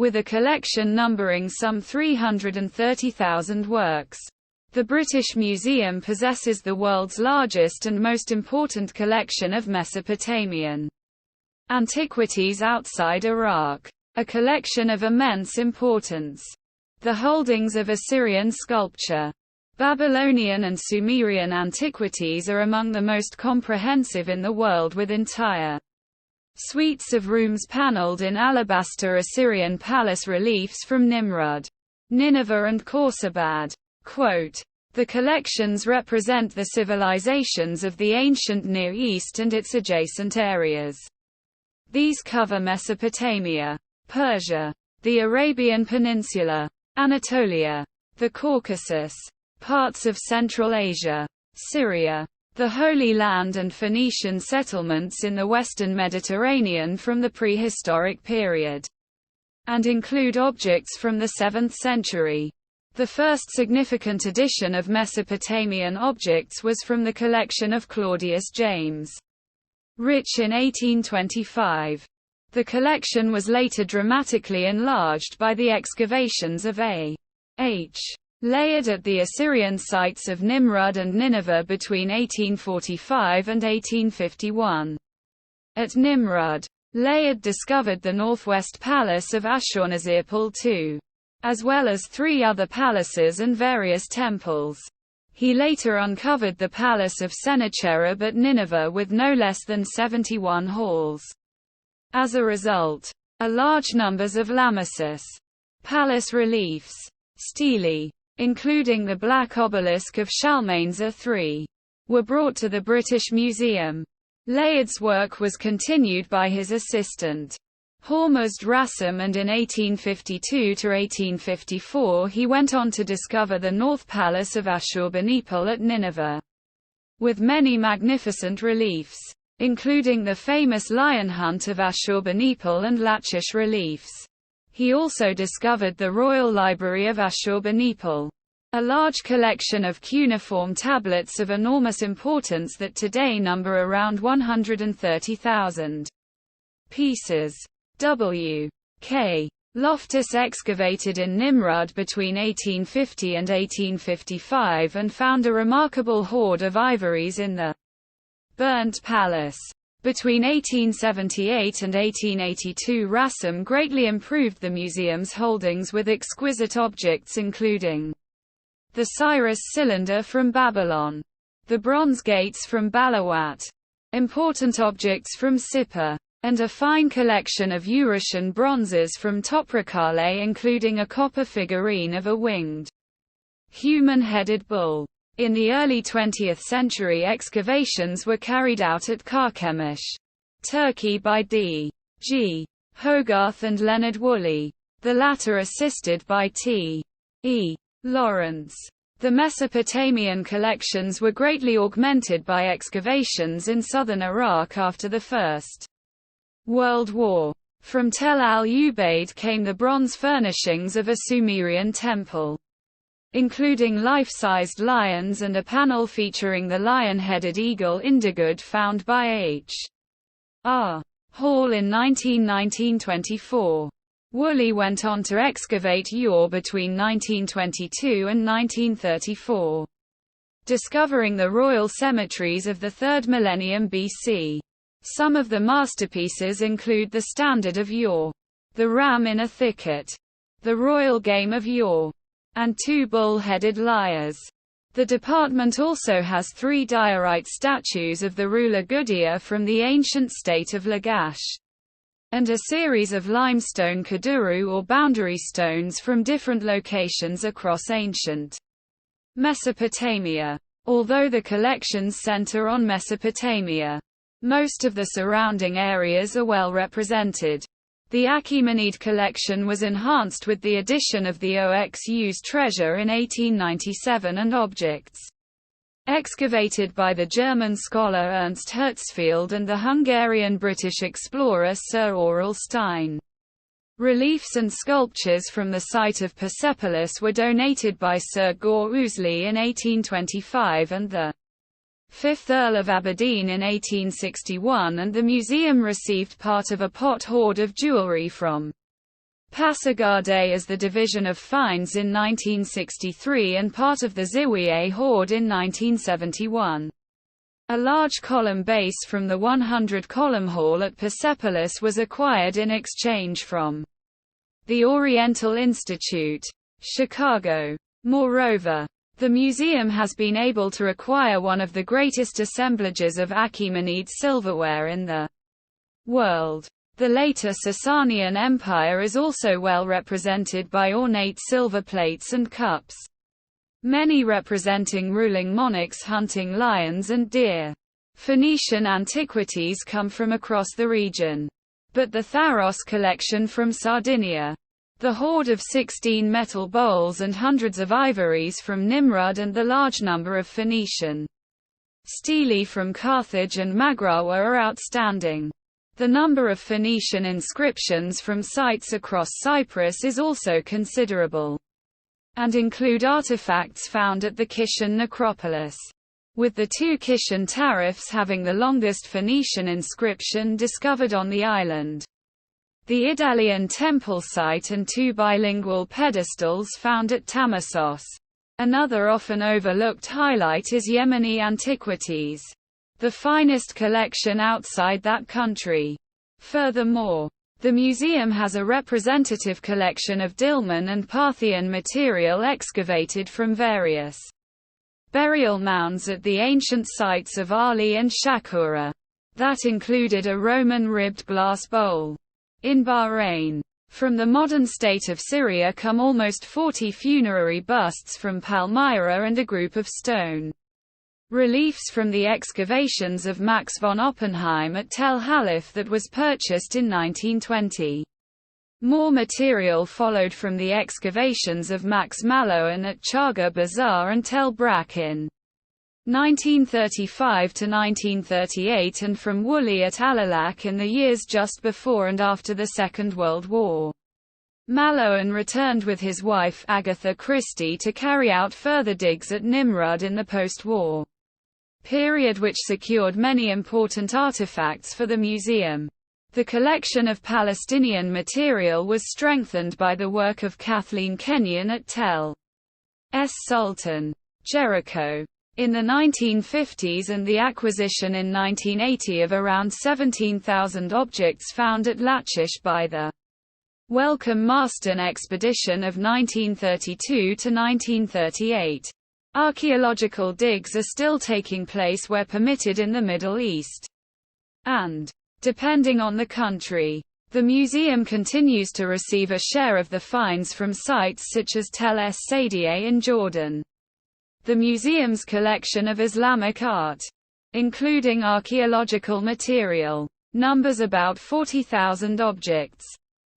with a collection numbering some 330,000 works. The British Museum possesses the world's largest and most important collection of Mesopotamian antiquities outside Iraq, a collection of immense importance. The holdings of Assyrian sculpture, Babylonian and Sumerian antiquities are among the most comprehensive in the world, with entire suites of rooms paneled in alabaster Assyrian palace reliefs from Nimrud, Nineveh and Khorsabad. Quote, "The collections represent the civilizations of the ancient Near East and its adjacent areas. These cover Mesopotamia, Persia, the Arabian Peninsula, Anatolia, the Caucasus, parts of Central Asia, Syria, the Holy Land and Phoenician settlements in the western Mediterranean from the prehistoric period, and include objects from the 7th century. The first significant addition of Mesopotamian objects was from the collection of Claudius James Rich in 1825. The collection was later dramatically enlarged by the excavations of A.H. Layard at the Assyrian sites of Nimrud and Nineveh between 1845 and 1851. At Nimrud, Layard discovered the northwest palace of Ashurnasirpal II, as well as 3 other palaces and various temples. He later uncovered the palace of Sennacherib at Nineveh with no less than 71 halls. As a result, a large numbers of Lamassus palace reliefs, stelae, including the black obelisk of Shalmaneser III, were brought to the British Museum. Layard's work was continued by his assistant, Hormuzd Rassam, and in 1852–1854 he went on to discover the North Palace of Ashurbanipal at Nineveh, with many magnificent reliefs, including the famous lion hunt of Ashurbanipal and Lachish reliefs. He also discovered the Royal Library of Ashurbanipal, a large collection of cuneiform tablets of enormous importance that today number around 130,000 pieces. W. K. Loftus excavated in Nimrud between 1850 and 1855 and found a remarkable hoard of ivories in the Burnt Palace. Between 1878 and 1882, Rassam greatly improved the museum's holdings with exquisite objects including the Cyrus cylinder from Babylon, the bronze gates from Balawat, important objects from Sippar, and a fine collection of Eurasian bronzes from Toprakale, including a copper figurine of a winged, human-headed bull. In the early 20th century, excavations were carried out at Carchemish, Turkey by D.G. Hogarth and Leonard Woolley, the latter assisted by T.E. Lawrence. The Mesopotamian collections were greatly augmented by excavations in southern Iraq after the First World War. From Tel al-Ubaid came the bronze furnishings of a Sumerian temple, including life-sized lions and a panel featuring the lion-headed eagle Indigud found by H. R. Hall in 1924. Woolley went on to excavate Ur between 1922 and 1934, discovering the royal cemeteries of the 3rd millennium BC. Some of the masterpieces include the Standard of Ur, the Ram in a Thicket, the Royal Game of Ur, and 2 bull-headed lyres. The department also has 3 diorite statues of the ruler Gudea from the ancient state of Lagash, and a series of limestone kaduru or boundary stones from different locations across ancient Mesopotamia. Although the collections center on Mesopotamia, most of the surrounding areas are well represented. The Achaemenid collection was enhanced with the addition of the Oxus treasure in 1897 and objects excavated by the German scholar Ernst Hertzfeld and the Hungarian-British explorer Sir Aurel Stein. Reliefs and sculptures from the site of Persepolis were donated by Sir Gore Ouseley in 1825 and the 5th Earl of Aberdeen in 1861, and the museum received part of a pot hoard of jewellery from Pasargadae as the division of finds in 1963 and part of the Ziwiye hoard in 1971. A large column base from the 100-column hall at Persepolis was acquired in exchange from the Oriental Institute, Chicago. Moreover, the museum has been able to acquire one of the greatest assemblages of Achaemenid silverware in the world. The later Sasanian Empire is also well represented by ornate silver plates and cups, many representing ruling monarchs hunting lions and deer. Phoenician antiquities come from across the region, but the Tharos collection from Sardinia, the hoard of 16 metal bowls and hundreds of ivories from Nimrud and the large number of Phoenician stelae from Carthage and Magrawa are outstanding. The number of Phoenician inscriptions from sites across Cyprus is also considerable, and include artifacts found at the Kishon necropolis, with the two Kishon tariffs having the longest Phoenician inscription discovered on the island. The Idalian temple site and two bilingual pedestals found at Tamassos. Another often overlooked highlight is Yemeni antiquities, the finest collection outside that country. Furthermore, the museum has a representative collection of Dilmun and Parthian material excavated from various burial mounds at the ancient sites of Ali and Shakura. That included a Roman ribbed glass bowl. In Bahrain, from the modern state of Syria come almost 40 funerary busts from Palmyra and a group of stone reliefs from the excavations of Max von Oppenheim at Tel Halif that was purchased in 1920. More material followed from the excavations of Max Mallowan at Chaga Bazaar and Tel Brak in 1935 to 1938 and from Woolley at Alalak in the years just before and after the Second World War. Mallowan returned with his wife Agatha Christie to carry out further digs at Nimrud in the post-war period, which secured many important artifacts for the museum. The collection of Palestinian material was strengthened by the work of Kathleen Kenyon at Tel S. Sultan, Jericho, in the 1950s and the acquisition in 1980 of around 17,000 objects found at Lachish by the Welcome Marston expedition of 1932 to 1938. Archaeological digs are still taking place where permitted in the Middle East. And, depending on the country, the museum continues to receive a share of the finds from sites such as Tel Es Sadieh in Jordan. The museum's collection of Islamic art, including archaeological material, numbers about 40,000 objects,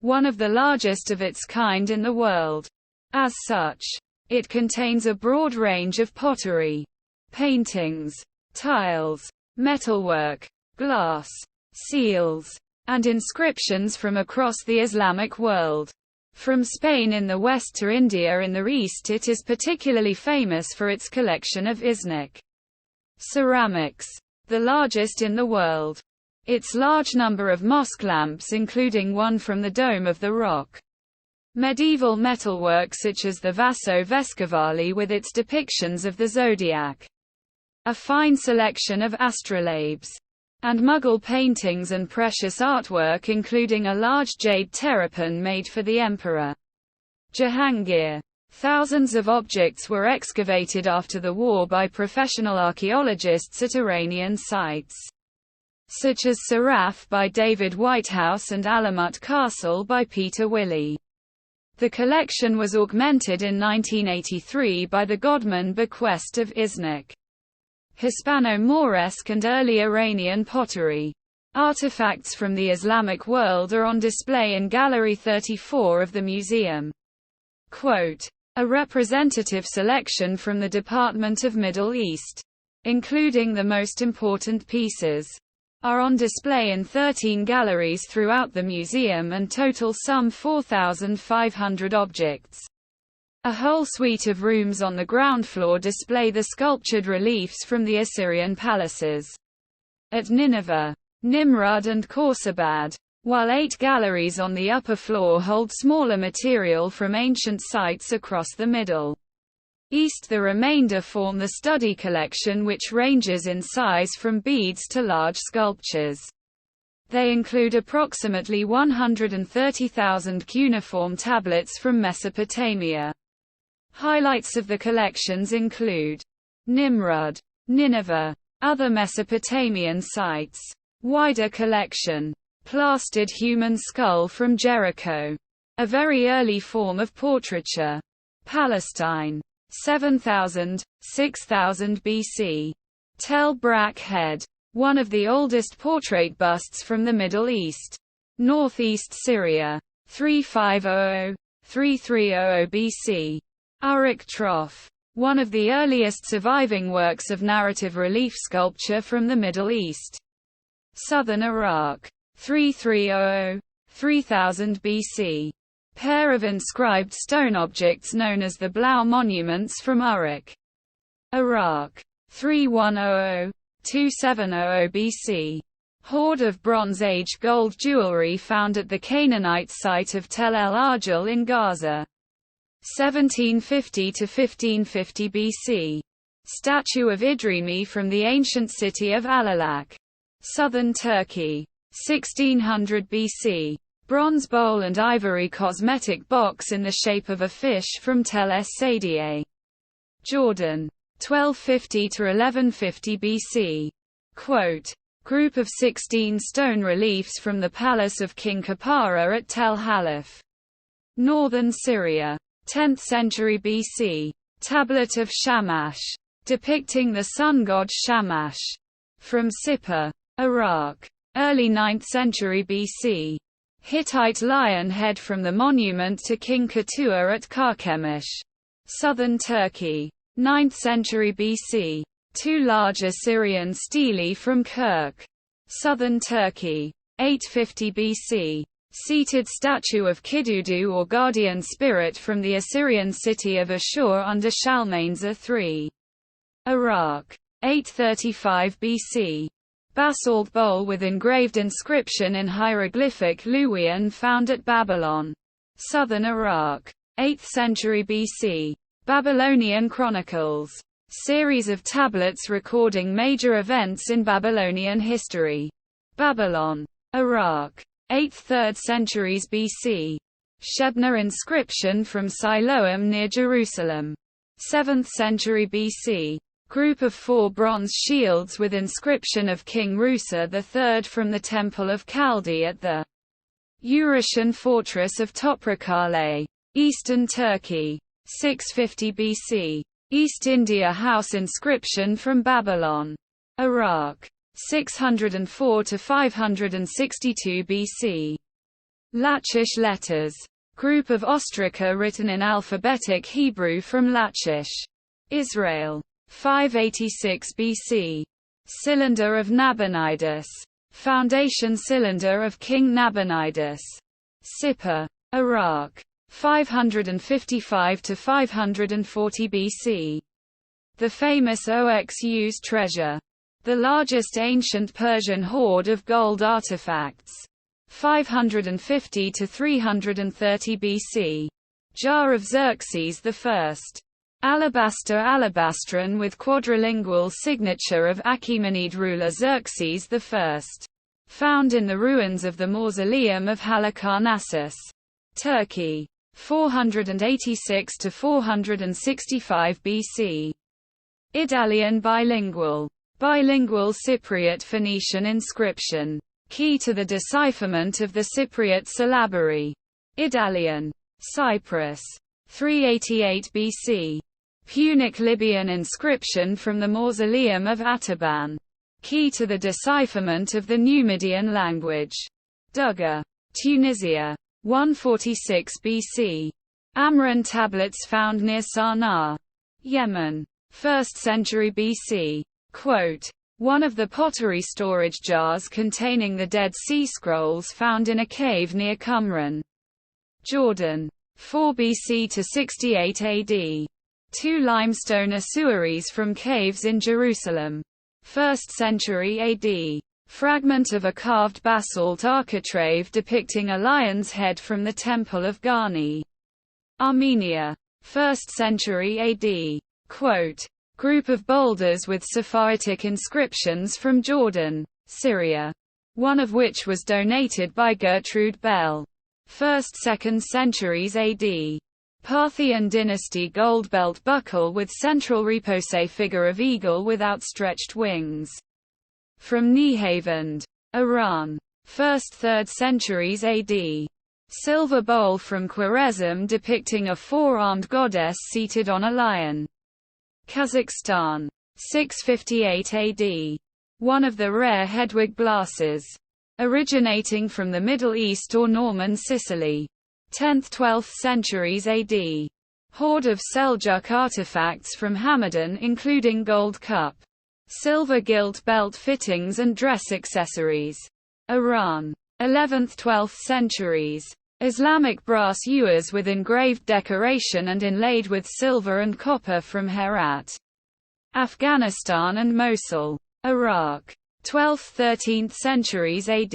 one of the largest of its kind in the world. As such, it contains a broad range of pottery, paintings, tiles, metalwork, glass, seals, and inscriptions from across the Islamic world. From Spain in the west to India in the east, it is particularly famous for its collection of Iznik ceramics, the largest in the world. Its large number of mosque lamps, including one from the Dome of the Rock. Medieval metalwork such as the Vaso Vescovali with its depictions of the zodiac. A fine selection of astrolabes. And Mughal paintings and precious artwork, including a large jade terrapin made for the Emperor Jahangir. Thousands of objects were excavated after the war by professional archaeologists at Iranian sites, such as Saraf by David Whitehouse and Alamut Castle by Peter Willey. The collection was augmented in 1983 by the Godman bequest of Iznik, Hispano-Moresque and early Iranian pottery. Artifacts from the Islamic world are on display in Gallery 34 of the museum. Quote, a representative selection from the Department of Middle East, including the most important pieces, are on display in 13 galleries throughout the museum and total some 4,500 objects. A whole suite of rooms on the ground floor display the sculptured reliefs from the Assyrian palaces at Nineveh, Nimrud and Khorsabad. while 8 galleries on the upper floor hold smaller material from ancient sites across the Middle East. The remainder form the study collection, which ranges in size from beads to large sculptures. They include approximately 130,000 cuneiform tablets from Mesopotamia. Highlights of the collections include Nimrud, Nineveh, other Mesopotamian sites. Wider collection. Plastered human skull from Jericho, a very early form of portraiture. Palestine. 7000, 6000 BC. Tel Brak head, one of the oldest portrait busts from the Middle East. Northeast Syria. 3500, 3300 BC. Uruk Trough, one of the earliest surviving works of narrative relief sculpture from the Middle East. Southern Iraq. 3300, 3000 BC. Pair of inscribed stone objects known as the Blau monuments from Uruk, Iraq. 3100, 2700 BC. Hoard of Bronze Age gold jewelry found at the Canaanite site of Tel El Argil in Gaza. 1750 to 1550 BC. Statue of Idrimi from the ancient city of Alalak, southern Turkey. 1600 BC. Bronze bowl and ivory cosmetic box in the shape of a fish from Tel Es Sadieh, Jordan. 1250 to 1150 BC. Quote, group of 16 stone reliefs from the palace of King Kapara at Tel Halaf, northern Syria. 10th century BC. Tablet of Shamash, depicting the sun god Shamash, from Sippar, Iraq. Early 9th century BC. Hittite lion head from the monument to King Ketua at Karkemish, southern Turkey. 9th century BC. 2 large Assyrian stelae from Kirk, southern Turkey. 850 BC. Seated statue of Kidudu or guardian spirit from the Assyrian city of Ashur under Shalmaneser III, Iraq. 835 BC. Basalt bowl with engraved inscription in hieroglyphic Luwian found at Babylon, southern Iraq. 8th century BC. Babylonian Chronicles, series of tablets recording major events in Babylonian history. Babylon, Iraq. 8th–3rd centuries BC. Shebna inscription from Siloam near Jerusalem. 7th century BC. Group of 4 bronze shields with inscription of King Rusa III from the Temple of Chaldee at the Urartian fortress of Toprakale, eastern Turkey. 650 BC. East India House inscription from Babylon, Iraq. 604 to 562 BC. Lachish letters. Group of ostraca written in alphabetic Hebrew from Lachish, Israel. 586 BC. Cylinder of Nabonidus. Foundation cylinder of King Nabonidus. Sippar, Iraq. 555 to 540 BC. The famous Oxus treasure, the largest ancient Persian hoard of gold artifacts. 550 to 330 BC. Jar of Xerxes I. Alabastron with quadrilingual signature of Achaemenid ruler Xerxes I. Found in the ruins of the mausoleum of Halicarnassus, Turkey. 486 to 465 BC. Idalian bilingual. Bilingual Cypriot Phoenician inscription. Key to the decipherment of the Cypriot syllabary. Idalian. Cyprus. 388 BC. Punic Libyan inscription from the mausoleum of Ataban. Key to the decipherment of the Numidian language. Dugga, Tunisia. 146 BC. Amran tablets found near Sana'a, Yemen. 1st century BC. Quote, one of the pottery storage jars containing the Dead Sea Scrolls found in a cave near Qumran, Jordan. 4 BC to 68 AD. 2 limestone ossuaries from caves in Jerusalem. 1st century AD. Fragment of a carved basalt architrave depicting a lion's head from the Temple of Ghani, Armenia. 1st century AD. Quote, group of boulders with Sephardic inscriptions from Jordan, Syria. One of which was donated by Gertrude Bell. 1st–2nd centuries AD. Parthian dynasty gold belt buckle with central repose figure of eagle with outstretched wings. From Nehevand, Iran. 1st–3rd centuries AD. Silver bowl from Khwarezm depicting a four-armed goddess seated on a lion. Kazakhstan. 658 AD. One of the rare Hedwig glasses. Originating from the Middle East or Norman Sicily. 10th–12th centuries AD. Hoard of Seljuk artifacts from Hamadan including gold cup, silver gilt belt fittings and dress accessories. Iran. 11th–12th centuries. Islamic brass ewers with engraved decoration and inlaid with silver and copper from Herat, Afghanistan and Mosul, Iraq. 12th–13th centuries AD.